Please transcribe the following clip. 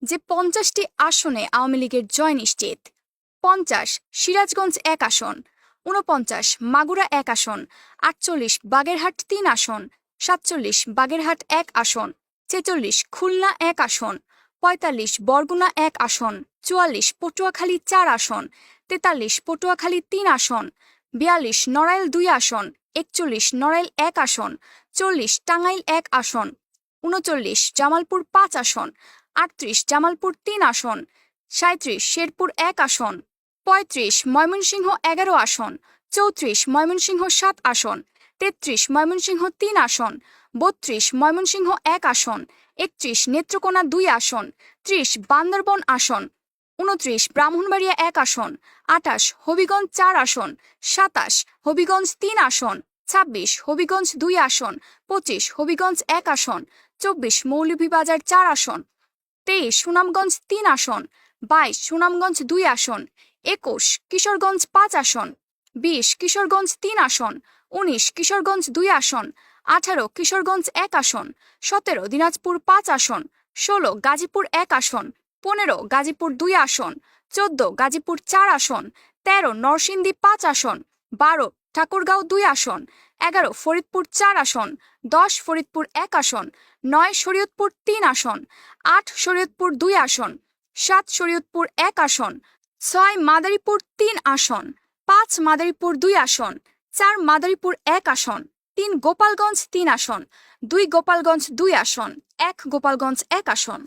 যে ৫০টি আসনে আওয়ামী লীগের জয় নিশ্চিত। ৫০ সিরাজগঞ্জ ১ আসন, ৪৯ মাগুরা ১ আসন, ৪৮ বাগেরহাট ৩ আসন, ৪৭ বাগেরহাট ১ আসন, ৪৬ খুলনা ১ আসন, ৪৫ বরগুনা ১ আসন, ৪৪ পটুয়াখালী ৪ আসন, ৪৩ পটুয়াখালী ৩ আসন, ৪২ নড়াইল ২ আসন, ৪১ নড়াইল ১ আসন, ৪০ টাঙ্গাইল ১ আসন, ৩৯ জামালপুর ৫ আসন, ৩৮ জামালপুর ৩ আসন, ৩৭ শেরপুর ১ আসন, ৩৫ ময়মনসিংহ ১১ আসন, ৩৪ ময়মনসিংহ ৭ আসন, ৩৩ ময়মনসিংহ ৩ আসন, ৩২ ময়মনসিংহ ১ আসন, ৩১ নেত্রকোনা ২ আসন, ৩০ বান্দরবন আসন, ২৯ ব্রাহ্মণবাড়িয়া ১ আসন, ২৮ হবিগঞ্জ ৪ আসন, ২৭ হবিগঞ্জ ৩ আসন, ২৬ হবিগঞ্জ ২ আসন, ২৫ হবিগঞ্জ ১ আসন, ২৪ মৌলভীবাজার ৪ আসন, ২৩ সুনামগঞ্জ ৩ আসন, ২২ সুনামগঞ্জ ২ আসন, ২১ কিশোরগঞ্জ ৫ আসন, ২০ কিশোরগঞ্জ ৩ আসন, ১৯ কিশোরগঞ্জ ২ আসন, ১৮ কিশোরগঞ্জ ১ আসন, ১৭ দিনাজপুর ৫ আসন, ১৬ গাজীপুর ১ আসন, ১৫ গাজীপুর ২ আসন, ১৪ গাজীপুর ৪ আসন, ১৩ নরসিংদী ৫ আসন, ১২ ঠাকুরগাঁও ২ আসন, ১১ ফরিদপুর ৪ আসন, ১০ ফরিদপুর ১ আসন, ৯ শরীয়তপুর ৩ আসন, ৮ শরীয়তপুর ২ আসন, ৭ শরীয়তপুর ১ আসন, ৬ মাদারীপুর ৩ আসন, ৫ মাদারীপুর ২ আসন, ৪ মাদারীপুর ১ আসন, ৩ গোপালগঞ্জ ৩ আসন, ২ গোপালগঞ্জ ২ আসন, ১ গোপালগঞ্জ ১ আসন।